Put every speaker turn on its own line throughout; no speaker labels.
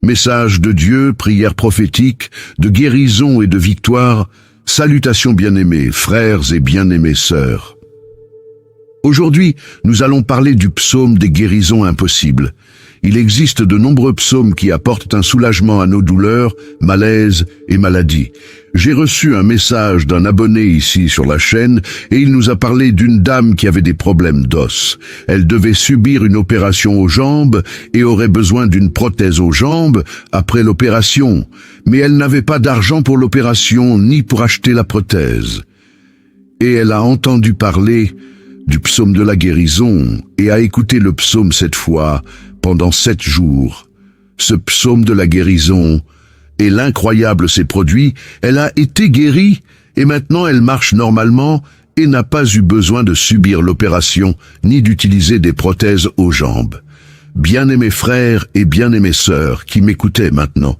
Message de Dieu, prière prophétique, de guérison et de victoire, salutations bien-aimés, frères et bien-aimées sœurs. Aujourd'hui, nous allons parler du psaume des guérisons impossibles. Il existe de nombreux psaumes qui apportent un soulagement à nos douleurs, malaises et maladies. J'ai reçu un message d'un abonné ici sur la chaîne et il nous a parlé d'une dame qui avait des problèmes d'os. Elle devait subir une opération aux jambes et aurait besoin d'une prothèse aux jambes après l'opération. Mais elle n'avait pas d'argent pour l'opération ni pour acheter la prothèse. Et elle a entendu parler du psaume de la guérison et a écouté le psaume 7 fois pendant 7 jours. Ce psaume de la guérison et l'incroyable s'est produit, elle a été guérie et maintenant elle marche normalement et n'a pas eu besoin de subir l'opération ni d'utiliser des prothèses aux jambes. Bien-aimés frères et bien-aimées sœurs qui m'écoutez maintenant,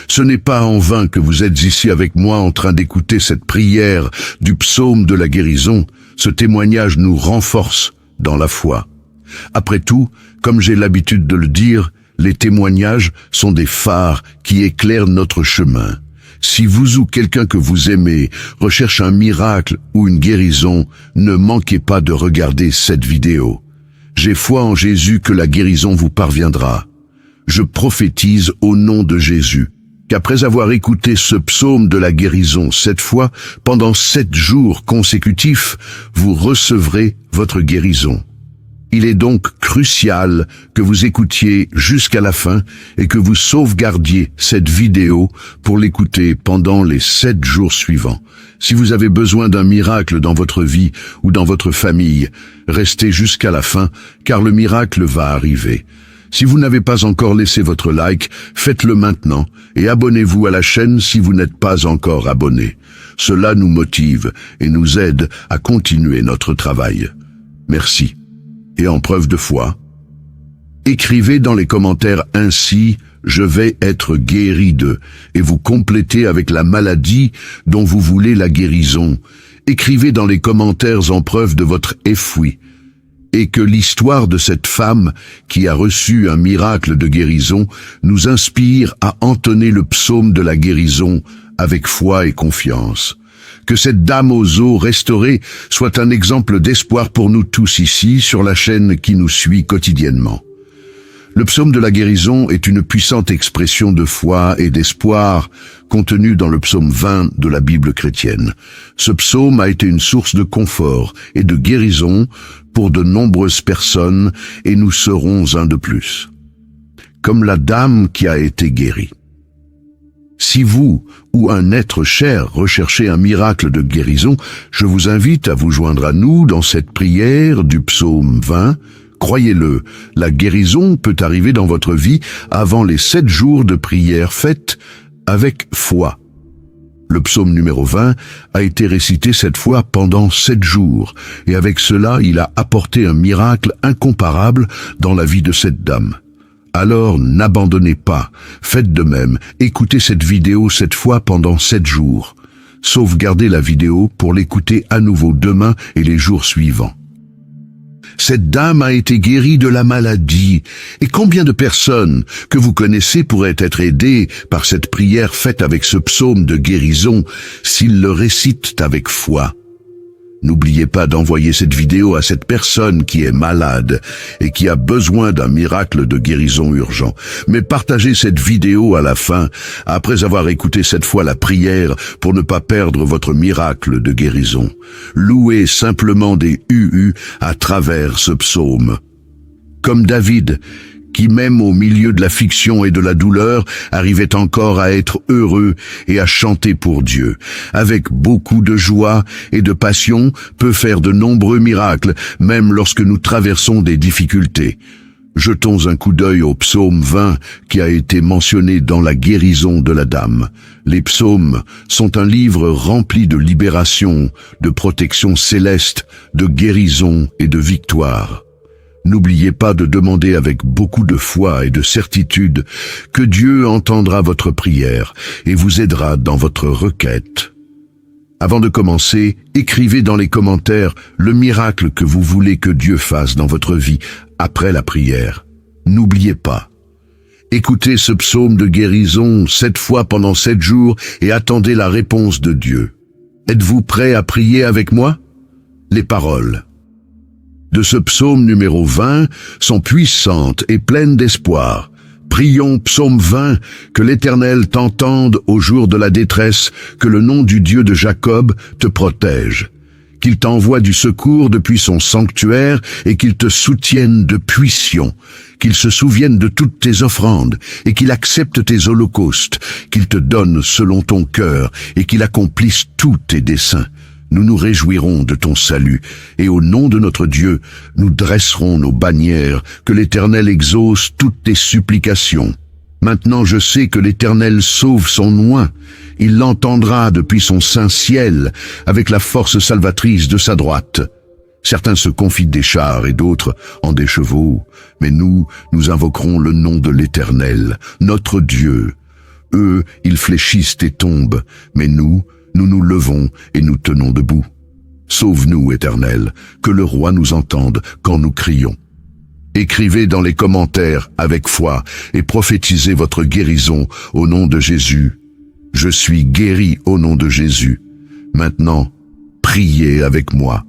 ce n'est pas en vain que vous êtes ici avec moi en train d'écouter cette prière du psaume de la guérison. Ce témoignage nous renforce dans la foi. Après tout, comme j'ai l'habitude de le dire, les témoignages sont des phares qui éclairent notre chemin. Si vous ou quelqu'un que vous aimez recherche un miracle ou une guérison, ne manquez pas de regarder cette vidéo. J'ai foi en Jésus que la guérison vous parviendra. Je prophétise au nom de Jésus qu'après avoir écouté ce psaume de la guérison 7 fois, pendant 7 jours consécutifs, vous recevrez votre guérison. Il est donc crucial que vous écoutiez jusqu'à la fin et que vous sauvegardiez cette vidéo pour l'écouter pendant les 7 jours suivants. Si vous avez besoin d'un miracle dans votre vie ou dans votre famille, restez jusqu'à la fin car le miracle va arriver. Si vous n'avez pas encore laissé votre like, faites-le maintenant et abonnez-vous à la chaîne si vous n'êtes pas encore abonné. Cela nous motive et nous aide à continuer notre travail. Merci. Et en preuve de foi, écrivez dans les commentaires ainsi « Je vais être guéri de » et vous complétez avec la maladie dont vous voulez la guérison. Écrivez dans les commentaires en preuve de votre foi. Et que l'histoire de cette femme qui a reçu un miracle de guérison nous inspire à entonner le psaume de la guérison avec foi et confiance. Que cette dame aux os restaurées soit un exemple d'espoir pour nous tous ici sur la chaîne qui nous suit quotidiennement. Le psaume de la guérison est une puissante expression de foi et d'espoir contenue dans le psaume 20 de la Bible chrétienne. Ce psaume a été une source de confort et de guérison pour de nombreuses personnes et nous serons un de plus. Comme la dame qui a été guérie. Si vous ou un être cher recherchez un miracle de guérison, je vous invite à vous joindre à nous dans cette prière du psaume 20. Croyez-le, la guérison peut arriver dans votre vie avant les 7 jours de prière faite avec foi. Le psaume numéro 20 a été récité 7 fois pendant 7 jours, et avec cela, il a apporté un miracle incomparable dans la vie de cette dame. Alors n'abandonnez pas, faites de même, écoutez cette vidéo 7 fois pendant 7 jours. Sauvegardez la vidéo pour l'écouter à nouveau demain et les jours suivants. Cette dame a été guérie de la maladie. Et combien de personnes que vous connaissez pourraient être aidées par cette prière faite avec ce psaume de guérison s'ils le récitent avec foi? N'oubliez pas d'envoyer cette vidéo à cette personne qui est malade et qui a besoin d'un miracle de guérison urgent. Mais partagez cette vidéo à la fin, après avoir écouté cette fois la prière pour ne pas perdre votre miracle de guérison. Louez simplement des UU à travers ce psaume. Comme David, qui même au milieu de la fiction et de la douleur, arrivait encore à être heureux et à chanter pour Dieu. Avec beaucoup de joie et de passion, peut faire de nombreux miracles, même lorsque nous traversons des difficultés. Jetons un coup d'œil au psaume 20 qui a été mentionné dans la guérison de la dame. Les psaumes sont un livre rempli de libération, de protection céleste, de guérison et de victoire. N'oubliez pas de demander avec beaucoup de foi et de certitude que Dieu entendra votre prière et vous aidera dans votre requête. Avant de commencer, écrivez dans les commentaires le miracle que vous voulez que Dieu fasse dans votre vie après la prière. N'oubliez pas. Écoutez ce psaume de guérison 7 fois pendant 7 jours et attendez la réponse de Dieu. Êtes-vous prêts à prier avec moi? Les paroles de ce psaume numéro 20 sont puissantes et pleines d'espoir. Prions, psaume 20, que l'Éternel t'entende au jour de la détresse, que le nom du Dieu de Jacob te protège, qu'il t'envoie du secours depuis son sanctuaire et qu'il te soutienne depuis Sion, qu'il se souvienne de toutes tes offrandes et qu'il accepte tes holocaustes, qu'il te donne selon ton cœur et qu'il accomplisse tous tes desseins. Nous nous réjouirons de ton salut, et au nom de notre Dieu, nous dresserons nos bannières, que l'Éternel exauce toutes tes supplications. Maintenant je sais que l'Éternel sauve son oint, il l'entendra depuis son saint ciel, avec la force salvatrice de sa droite. Certains se confient des chars et d'autres en des chevaux, mais nous invoquerons le nom de l'Éternel, notre Dieu. Eux, ils fléchissent et tombent, mais nous nous levons et nous tenons debout. Sauve-nous, Éternel, que le roi nous entende quand nous crions. Écrivez dans les commentaires avec foi et prophétisez votre guérison au nom de Jésus. Je suis guéri au nom de Jésus. Maintenant, priez avec moi.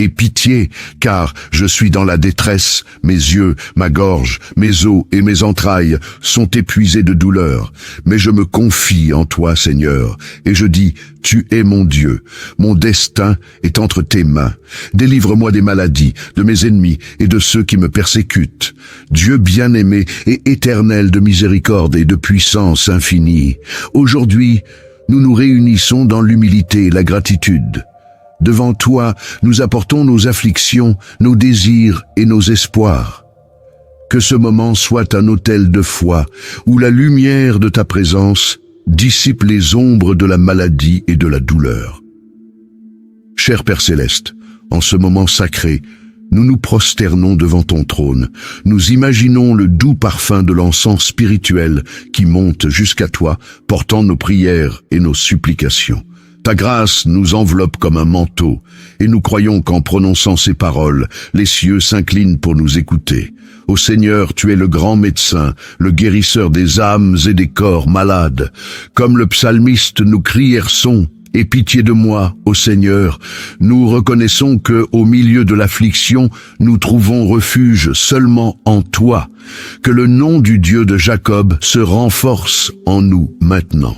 Aie pitié, car je suis dans la détresse, mes yeux, ma gorge, mes os et mes entrailles sont épuisés de douleur. Mais je me confie en toi, Seigneur, et je dis, tu es mon Dieu, mon destin est entre tes mains. Délivre-moi des maladies, de mes ennemis et de ceux qui me persécutent. Dieu bien-aimé et éternel de miséricorde et de puissance infinie, aujourd'hui, nous nous réunissons dans l'humilité et la gratitude. Devant toi, nous apportons nos afflictions, nos désirs et nos espoirs. Que ce moment soit un autel de foi, où la lumière de ta présence dissipe les ombres de la maladie et de la douleur. Cher Père Céleste, en ce moment sacré, nous nous prosternons devant ton trône. Nous imaginons le doux parfum de l'encens spirituel qui monte jusqu'à toi, portant nos prières et nos supplications. Ta grâce nous enveloppe comme un manteau, et nous croyons qu'en prononçant ces paroles, les cieux s'inclinent pour nous écouter. Ô Seigneur, tu es le grand médecin, le guérisseur des âmes et des corps malades. Comme le psalmiste nous crie Erson, « Aie pitié de moi, ô Seigneur ». Nous reconnaissons que, au milieu de l'affliction, nous trouvons refuge seulement en toi. Que le nom du Dieu de Jacob se renforce en nous maintenant.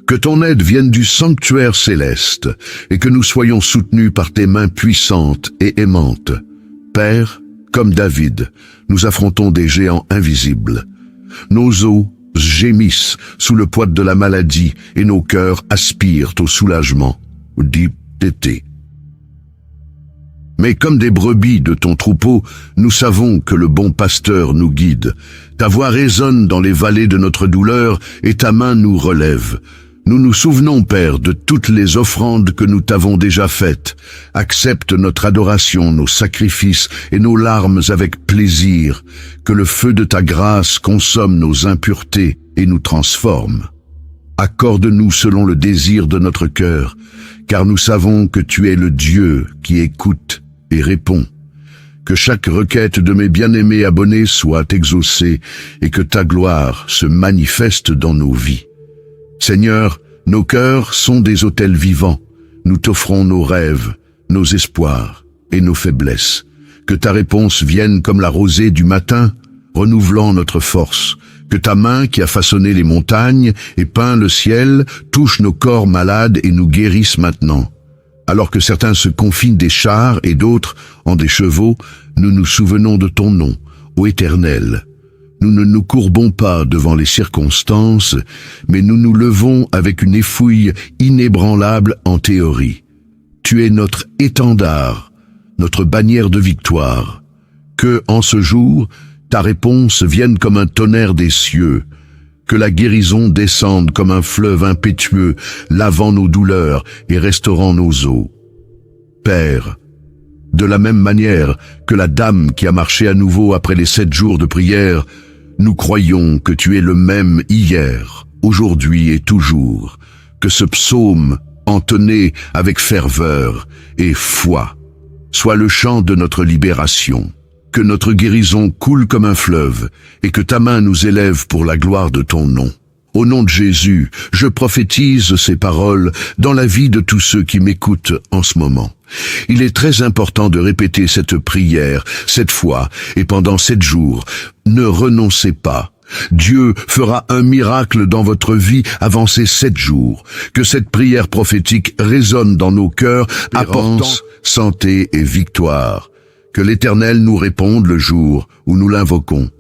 Que ton aide vienne du sanctuaire céleste et que nous soyons soutenus par tes mains puissantes et aimantes. Père, comme David, nous affrontons des géants invisibles. Nos os gémissent sous le poids de la maladie et nos cœurs aspirent au soulagement. Dit Tété. Mais comme des brebis de ton troupeau, nous savons que le bon pasteur nous guide. Ta voix résonne dans les vallées de notre douleur et ta main nous relève. Nous nous souvenons, Père, de toutes les offrandes que nous t'avons déjà faites. Accepte notre adoration, nos sacrifices et nos larmes avec plaisir. Que le feu de ta grâce consomme nos impuretés et nous transforme. Accorde-nous selon le désir de notre cœur, car nous savons que tu es le Dieu qui écoute et répond. Que chaque requête de mes bien-aimés abonnés soit exaucée et que ta gloire se manifeste dans nos vies. Seigneur, nos cœurs sont des autels vivants. Nous t'offrons nos rêves, nos espoirs et nos faiblesses. Que ta réponse vienne comme la rosée du matin, renouvelant notre force. Que ta main qui a façonné les montagnes et peint le ciel touche nos corps malades et nous guérisse maintenant. Alors que certains se confient des chars et d'autres en des chevaux, nous nous souvenons de ton nom, ô Éternel. Nous ne nous courbons pas devant les circonstances, mais nous nous levons avec une effouille inébranlable en théorie. Tu es notre étendard, notre bannière de victoire. Que, en ce jour, ta réponse vienne comme un tonnerre des cieux. Que la guérison descende comme un fleuve impétueux, lavant nos douleurs et restaurant nos os. Père, de la même manière que la dame qui a marché à nouveau après les 7 jours de prière, nous croyons que tu es le même hier, aujourd'hui et toujours, que ce psaume, entonné avec ferveur et foi, soit le chant de notre libération. Que notre guérison coule comme un fleuve, et que ta main nous élève pour la gloire de ton nom. Au nom de Jésus, je prophétise ces paroles dans la vie de tous ceux qui m'écoutent en ce moment. Il est très important de répéter cette prière, cette fois et pendant 7 jours. Ne renoncez pas. Dieu fera un miracle dans votre vie avant ces 7 jours. Que cette prière prophétique résonne dans nos cœurs, apportant santé et victoire. Que l'Éternel nous réponde le jour où nous l'invoquons.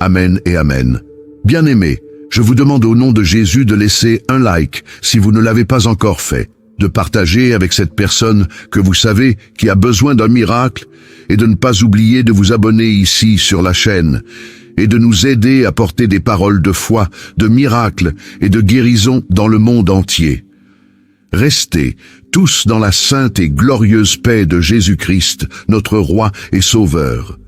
Amen et Amen. Bien-aimés, je vous demande au nom de Jésus de laisser un like si vous ne l'avez pas encore fait, de partager avec cette personne que vous savez qui a besoin d'un miracle et de ne pas oublier de vous abonner ici sur la chaîne et de nous aider à porter des paroles de foi, de miracles et de guérison dans le monde entier. Restez tous dans la sainte et glorieuse paix de Jésus-Christ, notre Roi et Sauveur.